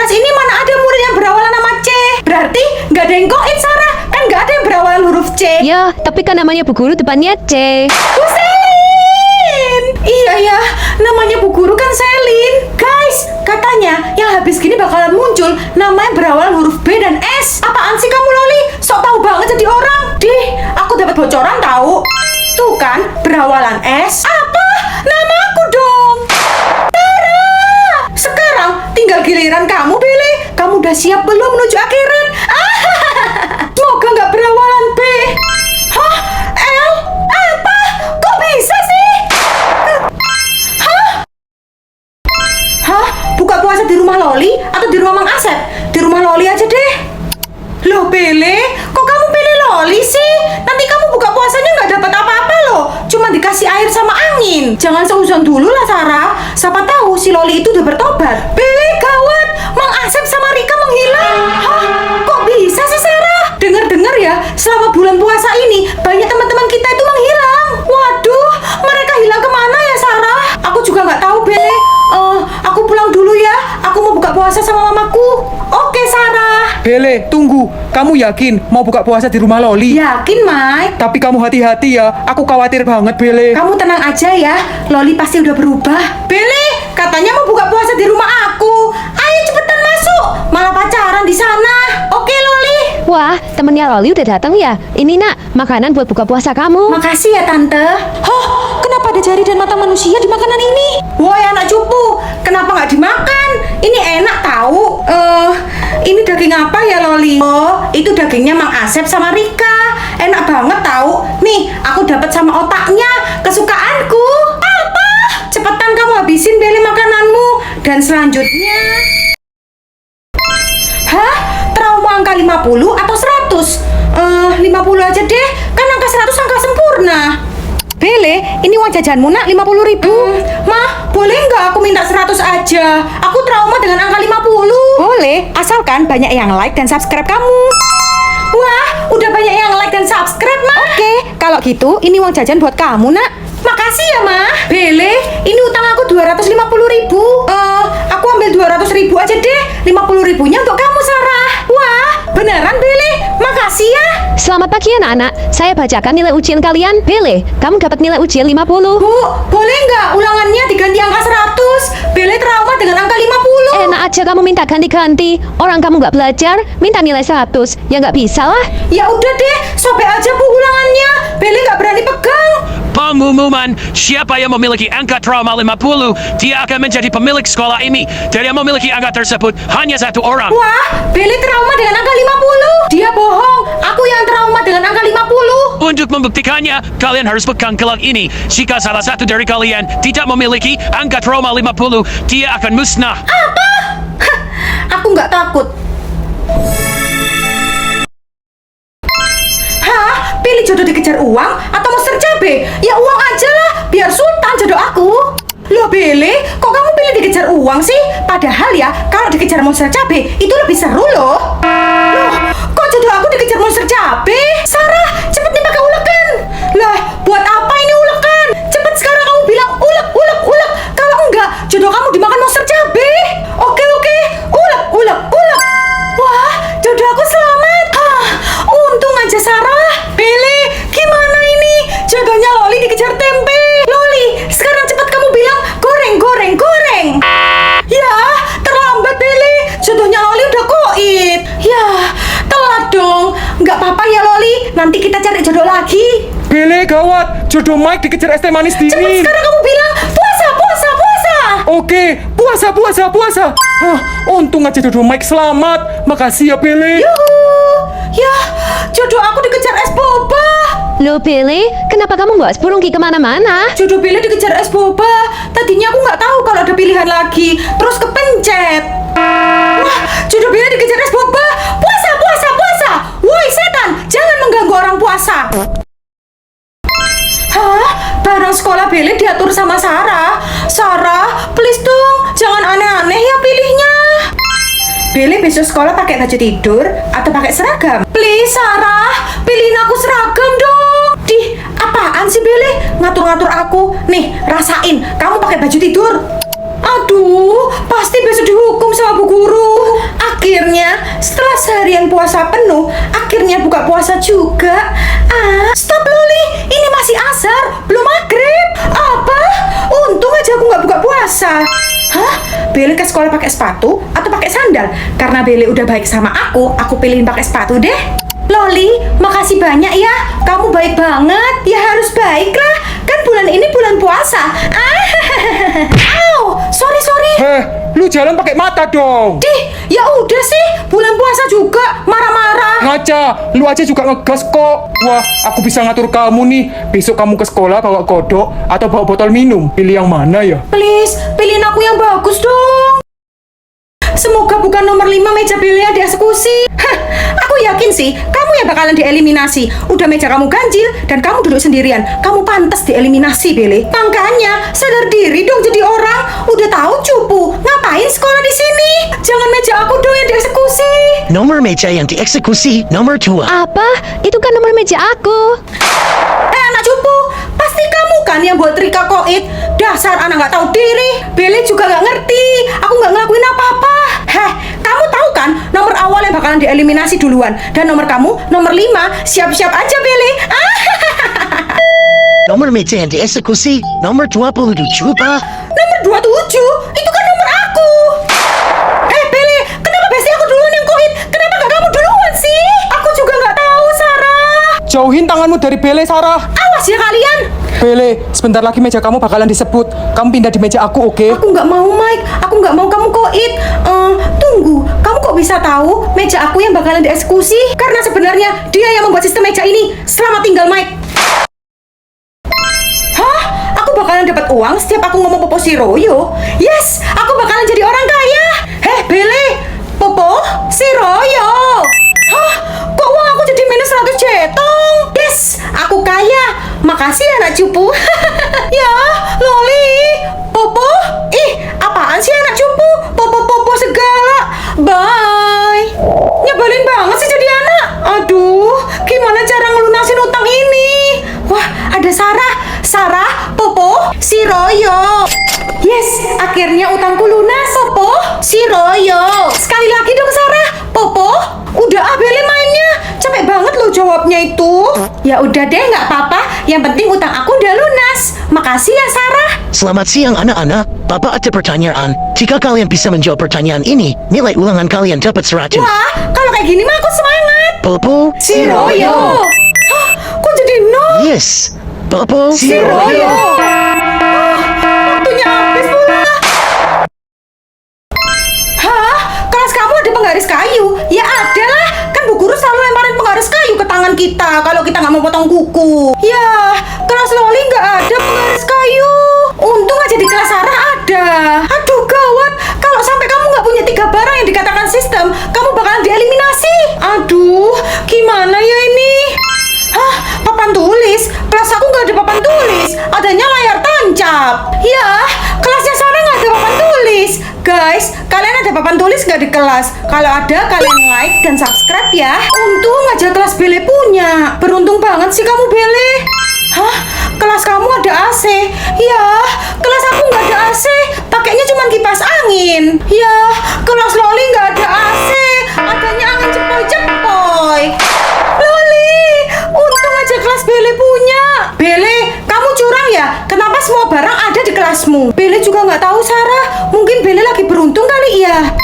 kelas ini mana ada murid yang berawalan nama C. Berarti nggak ada yang goit, Sarah. Kan nggak ada yang berawalan huruf C. Ya, tapi kan namanya Bu Guru depannya C. Bu Selin. Iya ya, namanya Bu Guru kan Selin. Guys, katanya yang habis gini bakalan muncul namanya berawalan huruf B dan S. Apaan sih kamu, Loli? Sok tahu banget jadi orang. Dih, aku dapat bocoran tahu. Tuh kan, berawalan S. Apa? Nama aku dong. Tara. Sekarang tinggal giliran kamu, Billy. Kamu udah siap belum menuju akhirat? Semoga nggak berawalan B. Hah? L? Apa? Kok bisa sih? Hah? Buka puasa di rumah Loli atau di rumah Mang Asep? Di rumah Loli aja deh. Loh, Bele, kok kamu pilih Loli sih? Nanti kamu buka puasanya nggak dapat apa-apa loh. Cuma dikasih air sama angin. Jangan seuzon dulu lah, Sarah. Siapa tahu si Loli itu udah bertobat. Bele, gawat. Mang Asep sama Rika menghilang. Hah? Kok bisa sih, Sarah? Dengar-dengar ya, selama bulan puasa ini banyak teman-teman kita itu menghilang. Waduh, mereka hilang kemana ya, Sarah? Aku juga nggak tahu, Bele. Aku pulang dulu ya. Aku mau buka puasa sama mamaku. Oke, Sarah. Bele, tunggu. Kamu yakin mau buka puasa di rumah Loli? Yakin, Mike? Tapi kamu hati-hati ya. Aku khawatir banget, Bele. Kamu tenang aja ya. Loli pasti udah berubah. Bele, katanya mau buka puasa di rumah aku. Ayo cepetan masuk. Malah pacaran di sana. Oke, Loli. Wah, temennya Loli udah datang ya. Ini nak, makanan buat buka puasa kamu. Makasih ya, Tante. Hah? Kenapa ada jari dan mata manusia di makanan ini? Woi, anak cupu. Kenapa nggak dimakan? Ini enak tahu. Ini daging apa ya, Loli? Oh, itu dagingnya Mang Asep sama Rika. Enak banget tahu. Nih, aku dapat sama otaknya. Kesukaanku. Apa? Cepetan kamu habisin Beli makananmu. Dan selanjutnya... Hah? Trauma angka 50 atau 100? 50 aja deh. Kan angka 100 angka sempurna. Bele, ini uang jajanmu nak 50.000. Mah, boleh nggak aku minta 100 aja? Aku trauma dengan angka 50. Boleh, asalkan banyak yang like dan subscribe kamu. Wah, udah banyak yang like dan subscribe, Mah. Oke, kalau gitu ini uang jajan buat kamu, nak. Makasih ya, Mah. Bele, ini utang aku 250.000. Aku ambil 200.000 aja deh. 50.000-nya untuk kamu, Sarah. Wah, beneran, Bele. Makasih ya. Selamat pagi anak-anak. Saya bacakan nilai ujian kalian. Bele, kamu dapat nilai ujian 50. Bu, boleh nggak ulangannya diganti angka 100? Bele trauma dengan angka 50. Enak aja kamu minta ganti-ganti. Orang kamu nggak belajar, minta nilai 100. Ya nggak bisa lah. Ya udah deh, sobek aja Bu ulangannya. Bele nggak berani pegang. Pengumuman, siapa yang memiliki angka trauma 50, dia akan menjadi pemilik sekolah ini. Dan yang memiliki angka tersebut hanya satu orang. Wah, Bele trauma dengan angka 50. Dia bohong, aku yang trauma dengan angka 50. Untuk membuktikannya, kalian harus pegang gelang ini. Jika salah satu dari kalian tidak memiliki angka trauma 50, dia akan musnah. Apa? Hah, aku nggak takut. Hah? Pilih jodoh dikejar uang atau monster cabe? Ya uang aja lah, biar sultan jodoh aku. Loh Bele, kok kamu pilih dikejar uang sih? Padahal ya, kalau dikejar monster cabe itu lebih seru loh. Loh, kok jodoh aku dikejar monster cabe? Sarah, cepet nih pakai ulekan. Lah, buat apa ini ulekan? Cepet sekarang kamu bilang ulek, ulek, ulek. Kalau enggak, jodoh kamu dimakan monster cabe. Oke, ulek, ulek, ulek. Wah, jodoh aku selamat. Untung aja Sarah. Bele, gimana ini? Jodohnya Loli dikejar tempe. Loli, sekarang cepat kamu bilang goreng, goreng, goreng. Ya, terlambat Bele. Jodohnya Loli udah koit. Ya, telat dong. Nggak apa-apa ya Loli. Nanti kita cari jodoh lagi. Bele, gawat. Jodoh Mike dikejar es teh manis Cepat dingin. sekarang kamu bilang puasa, puasa, puasa. Oke, puasa, puasa, puasa. Untung aja jodoh Mike selamat. Makasih ya, Bele. Yuhu. Ya, jodoh aku dikejar es boba. Loh Bele, kenapa kamu nggak sepurungki kemana-mana? Jodoh Bele dikejar es boba. Tadinya aku nggak tahu kalau ada pilihan lagi. Terus kepencet. Wah, jodoh Bele dikejar es boba. Puasa, puasa, puasa. Woi setan, jangan mengganggu orang puasa. Hah? Barang sekolah Bele diatur sama Sarah. Sarah, please dong, jangan aneh-aneh ya pilihnya. Bele besok sekolah pakai baju tidur atau pakai seragam? Please Sarah, pilihin aku seragam dong. Dih, apaan sih Bele? Ngatur-ngatur aku. Nih, rasain, kamu pakai baju tidur. Aduh, pasti besok dihukum sama Bu Guru. Akhirnya, setelah seharian puasa penuh, akhirnya buka puasa juga. Stop Loli, ini masih asar, belum maghrib. Apa? Untung aja aku nggak buka puasa. Hah? Bele ke sekolah pakai sepatu atau pakai sandal? Karena Bele udah baik sama aku pilihin pakai sepatu deh. Loli, makasih banyak ya. Kamu baik banget. Ya harus baik lah. Kan bulan ini bulan puasa. Au, sorry. Lu jalan pakai mata dong. Dih, ya udah sih. Bulan puasa juga marah-marah. Ngaca, lu aja juga ngegas kok. Wah, aku bisa ngatur kamu nih. Besok kamu ke sekolah bawa kodok atau bawa botol minum. Pilih yang mana ya? Please, pilihin aku yang bagus dong. Semoga bukan nomor 5 meja Bele yang dieksekusi. Hah, aku yakin sih kamu yang bakalan dieliminasi. Udah meja kamu ganjil dan kamu duduk sendirian. Kamu pantas dieliminasi, Bele. Makanya sadar diri dong jadi orang. Udah tahu cupu, ngapain sekolah di sini? Jangan meja aku dong yang dieksekusi. Nomor meja yang dieksekusi nomor 2. Apa? Itu kan nomor meja aku. Anak cupu, pasti kamu kan yang buat Rika koit. Dasar anak nggak tahu diri. Bele juga nggak ngerti. Aku nggak ngelakuin apa-apa. Heh, kamu tahu kan nomor awal yang bakalan dieliminasi duluan. Dan nomor kamu, nomor 5. Siap-siap aja, Bele. Nomor meja yang dieksekusi nomor 27, Pak. Nomor 27? Itu kan nomor aku. Bele, kenapa biasanya aku duluan yang koit? Kenapa nggak kamu duluan sih? Aku juga nggak tahu, Sarah. Jauhin tanganmu dari Bele, Sarah. Awas ya kalian. Bele, sebentar lagi meja kamu bakalan disebut. Kamu pindah di meja aku, oke? Aku nggak mau, Mike. Aku nggak mau kamu koit. Tunggu, kamu kok bisa tahu meja aku yang bakalan dieksekusi? Karena sebenarnya dia yang membuat sistem meja ini. Selamat tinggal, Mike. Hah? Aku bakalan dapat uang setiap aku ngomong Popo si Royo. Yes, aku bakalan jadi orang kaya. Heh, Bele, Popo si Royo. Hah? Kok uang aku jadi minus 100 jetong? Yes, aku kaya. Makasih anak cupu. Ya, Loli. Popo? Ih, apaan sih anak cupu? Popo-popo segala. Bye. Nyebelin banget sih jadi anak. Aduh, gimana cara ngelunasin utang ini? Wah, ada Sarah, Popo, si Royo. Yes, akhirnya utangku lunas. Popo, si Royo. Sekali lagi dong Sarah. Popo, udah Bele mainnya. Capek banget loh jawabnya itu. Ya udah deh, nggak apa-apa. Yang penting utang aku udah lunas. Makasih ya Sarah. Selamat siang anak-anak. Papa ada pertanyaan. Jika kalian bisa menjawab pertanyaan ini, nilai ulangan kalian dapat 100. Wah, kalau kayak gini mah aku semangat. Popo? Si Royo. Hah, kok jadi nol? Yes. Popo? Si Royo. Waktunya habis pula. Hah? Kelas kamu ada penggaris kayu? Ya ada lah. Kan Bu Guru selalu lemparin penggaris kayu ke tangan kita kalau kita nggak mau potong kuku. Ya, kelas Loli nggak ada penggaris kayu. Untung aja di kelas Sarah ada. Aduh gawat. Kalau sampai kamu nggak punya 3 barang yang dikatakan sistem, kamu bakalan dieliminasi. Aduh, gimana ya ini? Hah, papan tulis? Kelas aku nggak ada papan tulis, adanya layar tancap. Ya, kelasnya Sarah nggak ada papan tulis. Guys, kalian ada papan tulis nggak di kelas? Kalau ada, kalian like dan subscribe ya. Untung aja kelas Bele punya. Beruntung banget sih kamu, Bele. Hah, kelas kamu ada AC? Ya, kelas aku nggak ada AC. Pakainya cuma kipas angin. Ya, kelas Loli nggak ada AC. Adanya angin cepoi-cepoi. Loli, untung aja kelas Bele punya. Bele, kamu curang ya? Kenapa semua barang ada di kelasmu? Bele juga nggak tahu, Sarah. Mungkin Bele lagi beruntung kali ya.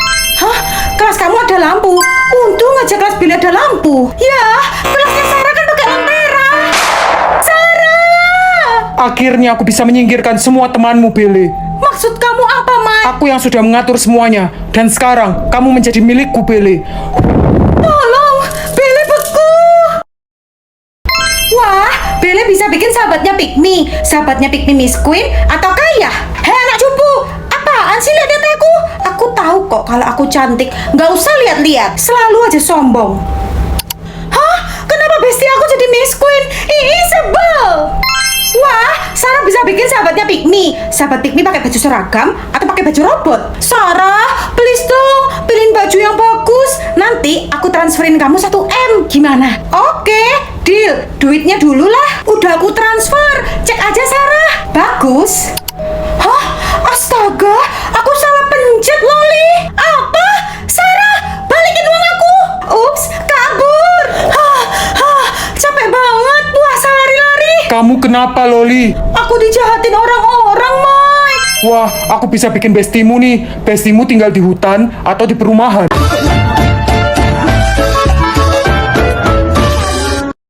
Hah? Kelas kamu ada lampu. Untung aja kelas Bele ada lampu. Ya, kelasnya Sarah kan pakai lentera. Sarah! Akhirnya aku bisa menyingkirkan semua temanmu, Bele. Maksud kamu apa, Mike? Aku yang sudah mengatur semuanya. Dan sekarang, kamu menjadi milikku, Bele. Tolong, Bele beku. Wah, Bele bisa bikin sahabatnya Pikmi. Sahabatnya Pikmi Miss Queen atau kaya. Hei anak cupu, apaan sih lihat aku? Aku tahu kok kalau aku cantik. Nggak usah lihat-lihat, selalu aja sombong. Hah? Kenapa bestie aku jadi Miss Queen? Ih, sebel. Wah, Sarah bisa bikin sahabatnya Pikmi. Sahabat Pikmi pakai baju seragam atau pakai baju robot? Sarah, please dong, pilihin baju yang bagus. Nanti aku transferin kamu 1 M. Gimana? Oke, deal. Duitnya dulu lah. Udah aku transfer. Cek aja Sarah. Bagus. Hah? Astaga, kenapa, Loli? Aku dijahatin orang-orang, Mai. Wah, aku bisa bikin bestimu nih. Bestimu tinggal di hutan atau di perumahan.